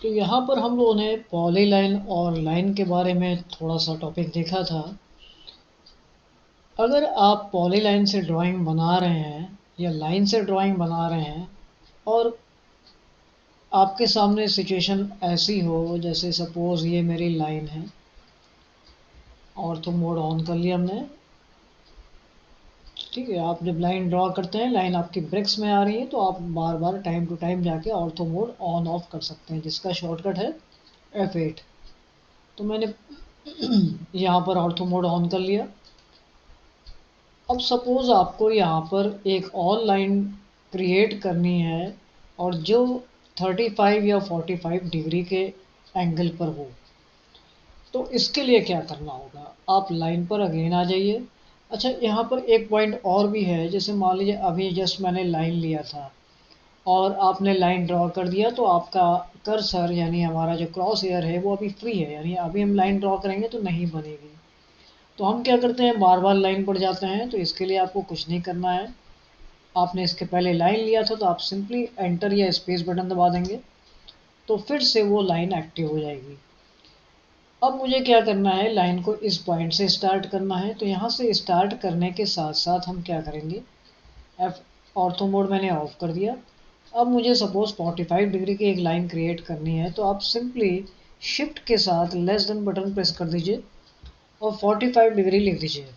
तो यहाँ पर हम लोगों ने पॉलीलाइन और लाइन के बारे में थोड़ा सा टॉपिक देखा था। अगर आप पॉलीलाइन से ड्राइंग बना रहे हैं या लाइन से ड्राइंग बना रहे हैं और आपके सामने सिचुएशन ऐसी हो, जैसे सपोज ये मेरी लाइन है और तो मोड ऑन कर लिया हमने। ठीक है, आप जब लाइन ड्रॉ करते हैं, लाइन आपकी ब्रिक्स में आ रही है, तो आप बार बार टाइम टू टाइम जाके ऑर्थो मोड ऑन ऑफ कर सकते हैं, जिसका शॉर्टकट है F8। तो मैंने यहाँ पर ऑर्थो मोड ऑन कर लिया। अब सपोज आपको यहाँ पर एक और लाइन क्रिएट करनी है और जो 35 या 45 डिग्री के एंगल पर हो, तो इसके लिए क्या करना होगा, आप लाइन पर अगेन आ जाइए। अच्छा, यहाँ पर एक पॉइंट और भी है। जैसे मान लीजिए अभी जस्ट मैंने लाइन लिया था और आपने लाइन ड्रॉ कर दिया, तो आपका कर्सर यानी हमारा जो क्रॉस एयर है वो अभी फ्री है, यानी अभी हम लाइन ड्रॉ करेंगे तो नहीं बनेगी। तो हम क्या करते हैं, बार बार लाइन पर जाते हैं। तो इसके लिए आपको कुछ नहीं करना है। आपने इसके पहले लाइन लिया था तो आप सिंपली एंटर या स्पेस बटन दबा देंगे, तो फिर से वो लाइन एक्टिव हो जाएगी। अब मुझे क्या करना है, लाइन को इस पॉइंट से स्टार्ट करना है। तो यहाँ से स्टार्ट करने के साथ साथ हम क्या करेंगे, एफ ऑर्थो मोड मैंने ऑफ कर दिया। अब मुझे सपोज 45 डिग्री की एक लाइन क्रिएट करनी है, तो आप सिंपली शिफ्ट के साथ लेस देन बटन प्रेस कर दीजिए और 45 डिग्री लिख दीजिए,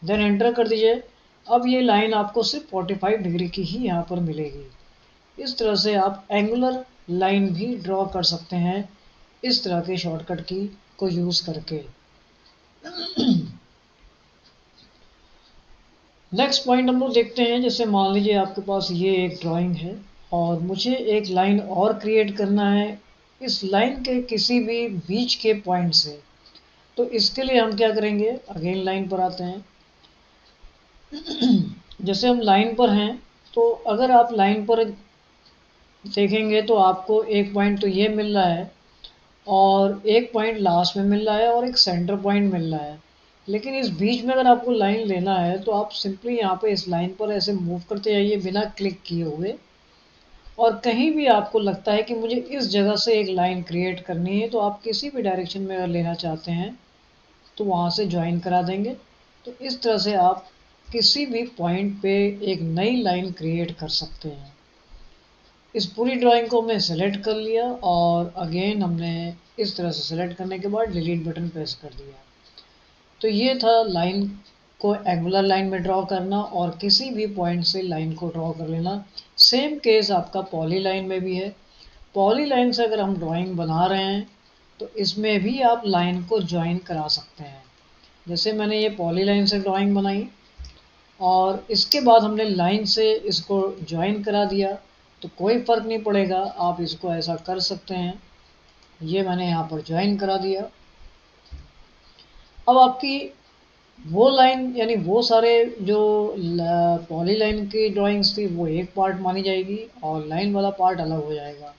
देन एंटर कर दीजिए। अब ये लाइन आपको सिर्फ 45 डिग्री की ही यहाँ पर मिलेगी। इस तरह से आप एंगुलर लाइन भी ड्रॉ कर सकते हैं, इस तरह के शॉर्टकट की को यूज़ करके। नेक्स्ट पॉइंट हम लोग देखते हैं। जैसे मान लीजिए आपके पास ये एक ड्राइंग है और मुझे एक लाइन और क्रिएट करना है इस लाइन के किसी भी बीच के पॉइंट से। तो इसके लिए हम क्या करेंगे, अगेन लाइन पर आते हैं। जैसे हम लाइन पर हैं, तो अगर आप लाइन पर देखेंगे तो आपको एक पॉइंट तो ये मिल रहा है और एक पॉइंट लास्ट में मिल रहा है और एक सेंटर पॉइंट मिल रहा है। लेकिन इस बीच में अगर आपको लाइन लेना है, तो आप सिंपली यहाँ पे इस लाइन पर ऐसे मूव करते जाइए बिना क्लिक किए हुए। और कहीं भी आपको लगता है कि मुझे इस जगह से एक लाइन क्रिएट करनी है, तो आप किसी भी डायरेक्शन में अगर लेना चाहते हैं तो वहाँ से ज्वाइन करा देंगे। तो इस तरह से आप किसी भी पॉइंट पे एक नई लाइन क्रिएट कर सकते हैं। इस पूरी ड्राइंग को हमने सेलेक्ट कर लिया और अगेन हमने इस तरह से सेलेक्ट करने के बाद डिलीट बटन प्रेस कर दिया। तो ये था लाइन को एंगुलर लाइन में ड्रॉ करना और किसी भी पॉइंट से लाइन को ड्रॉ कर लेना। सेम केस आपका पॉली लाइन में भी है। पॉली लाइन से अगर हम ड्राइंग बना रहे हैं तो इसमें भी आप लाइन को ज्वाइन करा सकते हैं। जैसे मैंने ये पॉली लाइन से ड्राइंग बनाई और इसके बाद हमने लाइन से इसको ज्वाइन करा दिया, तो कोई फ़र्क नहीं पड़ेगा, आप इसको ऐसा कर सकते हैं। ये मैंने यहाँ पर ज्वाइन करा दिया। अब आपकी वो लाइन यानी वो सारे जो पॉली लाइन की ड्राइंग्स थी वो एक पार्ट मानी जाएगी और लाइन वाला पार्ट अलग हो जाएगा।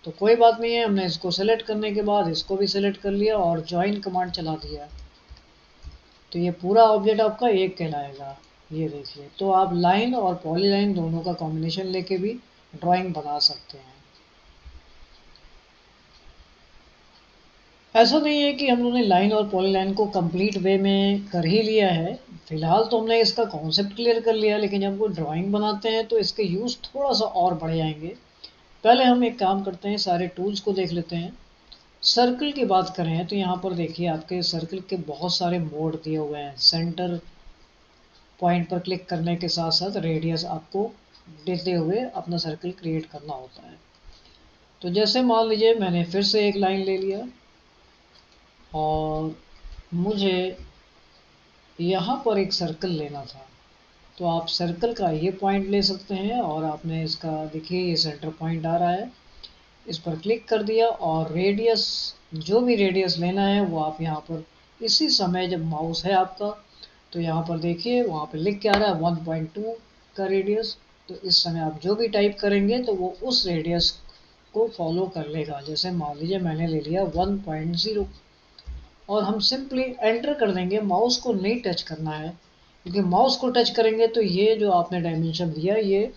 तो कोई बात नहीं है, हमने इसको सेलेक्ट करने के बाद इसको भी सेलेक्ट कर लिया और ज्वाइन कमांड चला दिया, तो ये पूरा ऑब्जेक्ट आपका एक कहलाएगा। ये देखिए, तो आप लाइन और पॉली लाइन दोनों का कॉम्बिनेशन लेके भी ड्राइंग बना सकते हैं। ऐसा नहीं है कि हम लोगों ने लाइन और पॉलीलाइन को कंप्लीट वे में कर ही लिया है। फिलहाल तो हमने इसका कॉन्सेप्ट क्लियर कर लिया, लेकिन जब वो ड्राइंग बनाते हैं तो इसके यूज़ थोड़ा सा और बढ़ जाएंगे। पहले हम एक काम करते हैं, सारे टूल्स को देख लेते हैं। सर्कल की बात करें तो यहाँ पर देखिए आपके सर्कल के बहुत सारे मोड दिए हुए हैं। सेंटर पॉइंट पर क्लिक करने के साथ साथ रेडियस आपको देते हुए अपना सर्कल क्रिएट करना होता है। तो जैसे मान लीजिए मैंने फिर से एक लाइन ले लिया और मुझे यहाँ पर एक सर्कल लेना था, तो आप सर्कल का ये पॉइंट ले सकते हैं और आपने इसका देखिए ये सेंटर पॉइंट आ रहा है, इस पर क्लिक कर दिया और रेडियस जो भी रेडियस लेना है वो आप यहाँ पर इसी समय जब माउस है आपका, तो यहाँ पर देखिए वहाँ पर लिख के आ रहा है 1.2 का रेडियस। तो इस समय आप जो भी टाइप करेंगे तो वो उस रेडियस को फॉलो कर लेगा। जैसे मान लीजिए मैंने ले लिया 1.0 और हम सिंपली एंटर कर देंगे। माउस को नहीं टच करना है, क्योंकि माउस को टच करेंगे तो ये जो आपने डायमेंशन दिया ये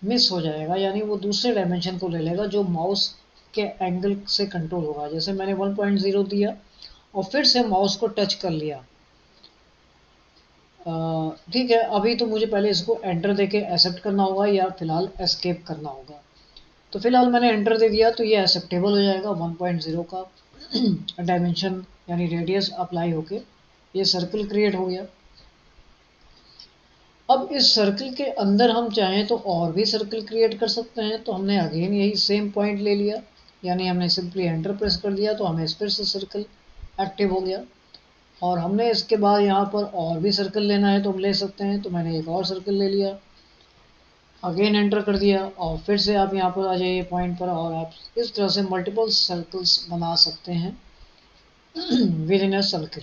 मिस हो जाएगा, यानी वो दूसरे डायमेंशन को ले लेगा जो माउस के एंगल से कंट्रोल होगा। जैसे मैंने 1.0 दिया और फिर से माउस को टच कर लिया, ठीक है। अभी तो मुझे पहले इसको एंटर देके एक्सेप्ट करना होगा या फिलहाल एस्केप करना होगा। तो फिलहाल मैंने एंटर दे दिया तो ये एक्सेप्टेबल हो जाएगा। 1.0 का डायमेंशन यानी रेडियस अप्लाई होके ये सर्कल क्रिएट हो गया। अब इस सर्कल के अंदर हम चाहें तो और भी सर्कल क्रिएट कर सकते हैं। तो हमने अगेन यही सेम पॉइंट ले लिया, यानी हमने सिंपली एंटर प्रेस कर दिया तो हमें फिर से सर्कल एक्टिव हो गया। और हमने इसके बाद यहाँ पर और भी सर्कल लेना है तो हम ले सकते हैं। तो मैंने एक और सर्कल ले लिया, अगेन एंटर कर दिया और फिर से आप यहाँ पर आ जाइए पॉइंट पर, और आप इस तरह से मल्टीपल सर्कल्स बना सकते हैं विद इन अ सर्कल।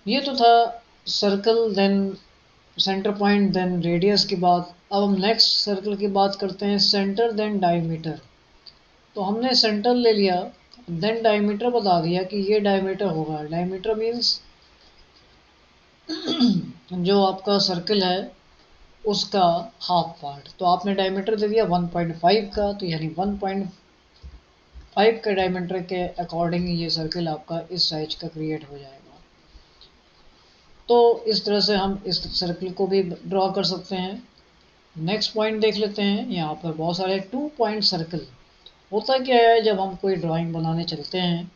ये तो था circle, then centre point, then radius की बात। अब हम नेक्स्ट सर्कल की बात करते हैं, सेंटर देन डायमीटर। तो हमने सेंटर ले लिया, देन डायमीटर बता दिया कि ये डायमीटर होगा। डायमीटर मीन्स जो आपका सर्कल है उसका हाफ पार्ट। तो आपने डायमीटर दे दिया 1.5 का, तो यानी 1.5 के डायमीटर के अकॉर्डिंग ये सर्कल आपका इस साइज का क्रिएट हो जाएगा। तो इस तरह से हम इस सर्कल को भी ड्रॉ कर सकते हैं। नेक्स्ट पॉइंट देख लेते हैं। यहाँ पर बहुत सारे 2 पॉइंट सर्कल। होता क्या है, जब हम कोई ड्राइंग बनाने चलते हैं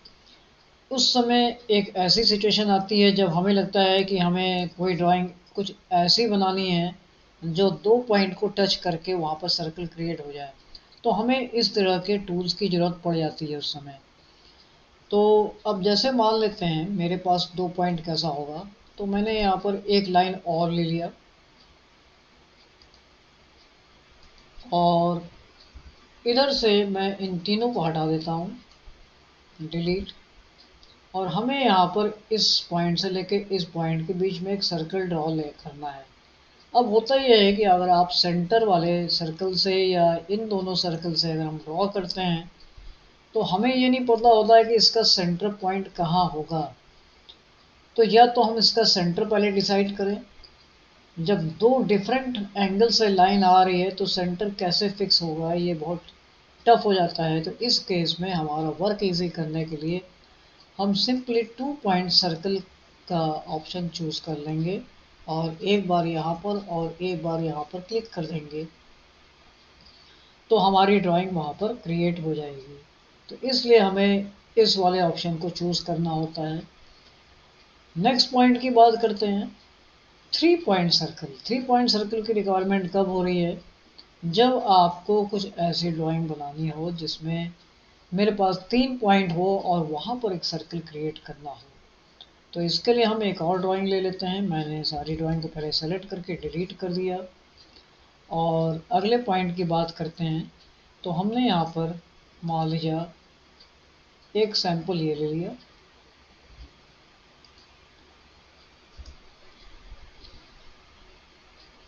उस समय एक ऐसी सिचुएशन आती है जब हमें लगता है कि हमें कोई ड्राइंग कुछ ऐसी बनानी है जो 2 पॉइंट को टच करके वहाँ पर सर्कल क्रिएट हो जाए। तो हमें इस तरह के टूल्स की ज़रूरत पड़ जाती है उस समय। तो अब जैसे मान लेते हैं मेरे पास 2 पॉइंट कैसा होगा, तो मैंने यहाँ पर एक लाइन और ले लिया और इधर से मैं इन तीनों को हटा देता हूँ, डिलीट। और हमें यहाँ पर इस पॉइंट से लेके इस पॉइंट के बीच में एक सर्कल ड्रॉ करना है। अब होता यह है कि अगर आप सेंटर वाले सर्कल से या इन दोनों सर्कल से अगर हम ड्रॉ करते हैं तो हमें ये नहीं पता होता है कि इसका सेंटर पॉइंट कहाँ होगा। तो या तो हम इसका सेंटर पहले डिसाइड करें, जब दो डिफरेंट एंगल से लाइन आ रही है तो सेंटर कैसे फिक्स होगा, ये बहुत टफ हो जाता है। तो इस केस में हमारा वर्क इजी करने के लिए हम सिंपली 2 पॉइंट सर्कल का ऑप्शन चूज कर लेंगे और एक बार यहाँ पर और एक बार यहाँ पर क्लिक कर देंगे तो हमारी ड्राइंग वहाँ पर क्रिएट हो जाएगी। तो इसलिए हमें इस वाले ऑप्शन को चूज करना होता है। नेक्स्ट पॉइंट की बात करते हैं, 3 पॉइंट सर्कल। 3 पॉइंट सर्कल की रिक्वायरमेंट कब हो रही है, जब आपको कुछ ऐसी ड्राइंग बनानी हो जिसमें मेरे पास 3 पॉइंट हो और वहाँ पर एक सर्कल क्रिएट करना हो। तो इसके लिए हम एक और ड्राइंग ले लेते हैं। मैंने सारी ड्राइंग को पहले सेलेक्ट करके डिलीट कर दिया और अगले पॉइंट की बात करते हैं। तो हमने यहाँ पर मान लीजिए एक सैंपल ये ले लिया,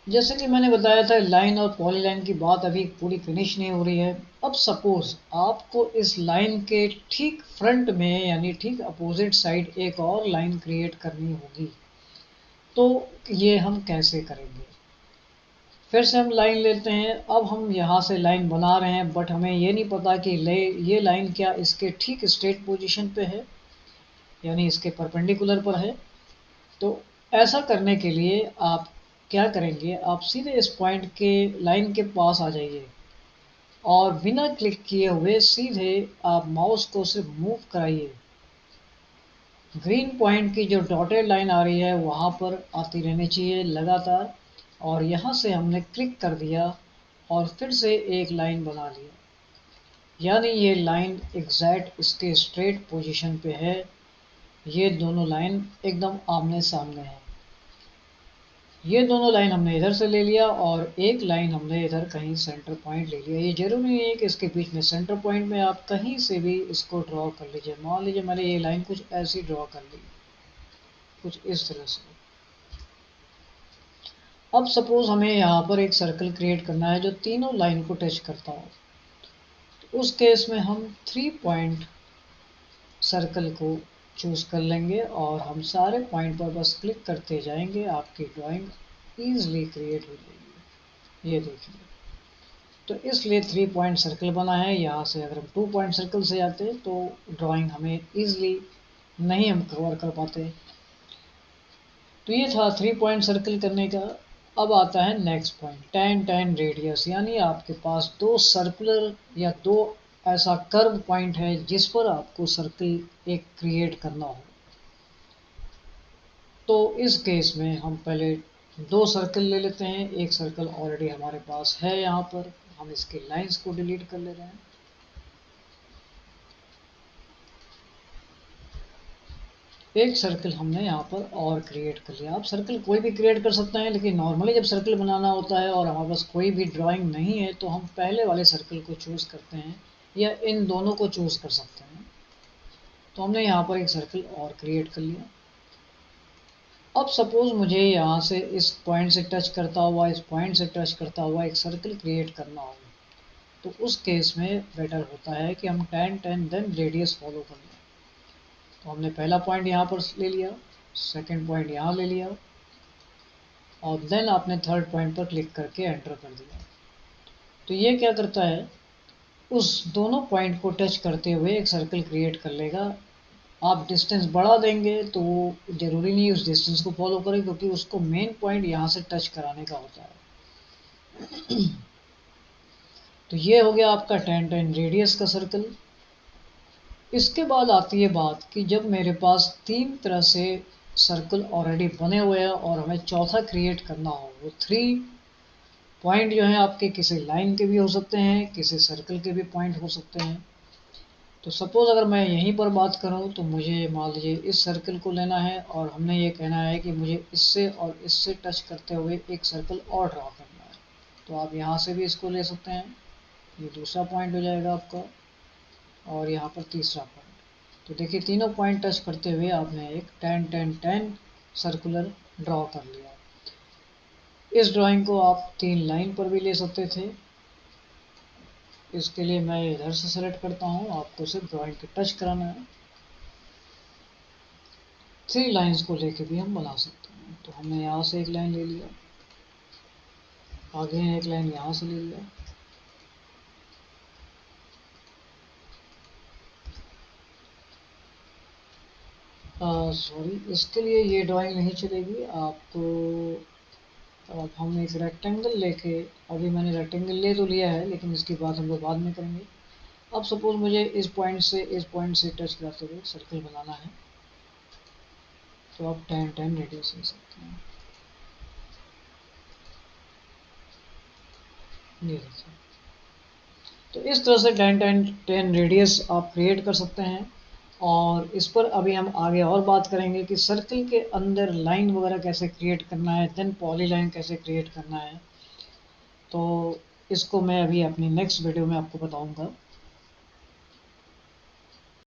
जैसे कि मैंने बताया था लाइन और पॉलीलाइन की बात अभी पूरी फिनिश नहीं हो रही है। अब सपोज आपको इस लाइन के ठीक फ्रंट में यानी ठीक अपोजिट साइड एक और लाइन क्रिएट करनी होगी, तो ये हम कैसे करेंगे। फिर से हम लाइन लेते हैं। अब हम यहाँ से लाइन बना रहे हैं बट हमें ये नहीं पता कि ये लाइन क्या इसके ठीक स्ट्रेट पोजीशन पे है यानी इसके परपेंडिकुलर पर है। तो ऐसा करने के लिए आप क्या करेंगे, आप सीधे इस पॉइंट के लाइन के पास आ जाइए और बिना क्लिक किए हुए सीधे आप माउस को सिर्फ मूव कराइए। ग्रीन पॉइंट की जो डॉटेड लाइन आ रही है वहाँ पर आती रहनी चाहिए लगातार, और यहाँ से हमने क्लिक कर दिया और फिर से एक लाइन बना लिया, यानी ये लाइन एग्जैक्ट इसके स्ट्रेट पोजीशन पे है। ये दोनों लाइन एकदम आमने सामने है। ये दोनों लाइन हमने इधर से ले लिया और एक लाइन हमने इधर कहीं सेंटर पॉइंट ले लिया। ये जरूरी नहीं है कि इसके बीच में सेंटर पॉइंट में, आप कहीं से भी इसको ड्रॉ कर लीजिए। मान लीजिए मैंने ये लाइन कुछ ऐसी ड्रॉ कर ली, कुछ इस तरह से। अब सपोज हमें यहाँ पर एक सर्कल क्रिएट करना है जो तीनों लाइन को टच करता हो। तो उस केस में हम 3 पॉइंट सर्कल को चूज कर लेंगे और हम सारे पॉइंट पर बस क्लिक करते जाएंगे, आपकी ड्राइंग ईजिली क्रिएट हो जाएगी। ये देखिए तो इसलिए 3 पॉइंट सर्कल बना है। यहाँ से अगर हम 2 पॉइंट सर्कल से जाते तो ड्राइंग हमें ईजिली नहीं हम कवर कर पाते। तो ये था 3 पॉइंट सर्कल करने का। अब आता है नेक्स्ट पॉइंट, tan रेडियस, यानी आपके पास दो सर्कुलर या दो ऐसा कर्व पॉइंट है जिस पर आपको सर्कल एक क्रिएट करना हो। तो इस केस में हम पहले दो सर्कल ले लेते हैं। एक सर्कल ऑलरेडी हमारे पास है, यहाँ पर हम इसके लाइंस को डिलीट कर ले रहे हैं। एक सर्कल हमने यहाँ पर और क्रिएट कर लिया। आप सर्कल कोई भी क्रिएट कर सकते हैं, लेकिन नॉर्मली जब सर्कल बनाना होता है और हमारे पास कोई भी ड्राइंग नहीं है तो हम पहले वाले सर्कल को चूज़ करते हैं या इन दोनों को चूज़ कर सकते हैं। तो हमने यहाँ पर एक सर्कल और क्रिएट कर लिया। अब सपोज मुझे यहाँ से इस पॉइंट से टच करता हुआ, इस पॉइंट से टच करता हुआ एक सर्कल क्रिएट करना हो, तो उस केस में बेटर होता है कि हम tan देन रेडियस फॉलो कर लें। तो हमने पहला पॉइंट यहाँ पर ले लिया, सेकंड पॉइंट यहाँ ले लिया, और देन आपने थर्ड पॉइंट पर क्लिक करके एंटर कर दिया। तो ये क्या करता है, उस दोनों पॉइंट को टच करते हुए एक सर्कल क्रिएट कर लेगा। आप डिस्टेंस बढ़ा देंगे तो वो ज़रूरी नहीं उस डिस्टेंस को फॉलो करे, क्योंकि उसको मेन पॉइंट यहाँ से टच कराने का होता है। तो ये हो गया आपका tan रेडियस का सर्कल। इसके बाद आती है बात कि जब मेरे पास तीन तरह से सर्कल ऑलरेडी बने हुए हैं और हमें चौथा क्रिएट करना हो, वो 3 पॉइंट जो हैं आपके किसी लाइन के भी हो सकते हैं, किसी सर्कल के भी पॉइंट हो सकते हैं। तो सपोज़ अगर मैं यहीं पर बात करूं तो मुझे मान लीजिए इस सर्कल को लेना है और हमने ये कहना है कि मुझे इससे और इससे टच करते हुए एक सर्कल और ड्रा करना है। तो आप यहाँ से भी इसको ले सकते हैं, ये दूसरा पॉइंट हो जाएगा आपका, और यहाँ पर तीसरा पॉइंट। तो देखिए तीनों पॉइंट टच करते हुए आपने एक tan सर्कुलर ड्रॉ कर लिया। इस ड्राइंग को आप 3 लाइन पर भी ले सकते थे। इसके लिए मैं इधर से सेलेक्ट करता हूँ, आपको सिर्फ ड्राइंग के टच कराना है। 3 लाइंस को लेके भी हम बना सकते हैं। तो हमने यहाँ से एक लाइन ले लिया, आगे एक लाइन यहाँ से ले लिया, सॉरी इसके लिए ये ड्राइंग नहीं चलेगी आपको। अब हम एक रेक्टेंगल लेके, अभी मैंने रेक्टेंगल ले तो लिया है लेकिन इसकी बात हम लोग बाद में करेंगे। अब सपोज मुझे इस पॉइंट से टच करते हुए सर्कल बनाना है, तो आप tan रेडियस ले सकते हैं। ये देखिए, तो इस तरह से tan रेडियस आप क्रिएट कर सकते हैं। और इस पर अभी हम आगे और बात करेंगे कि सर्कल के अंदर लाइन वगैरह कैसे क्रिएट करना है, देन पॉलीलाइन कैसे क्रिएट करना है। तो इसको मैं अभी अपनी नेक्स्ट वीडियो में आपको बताऊंगा।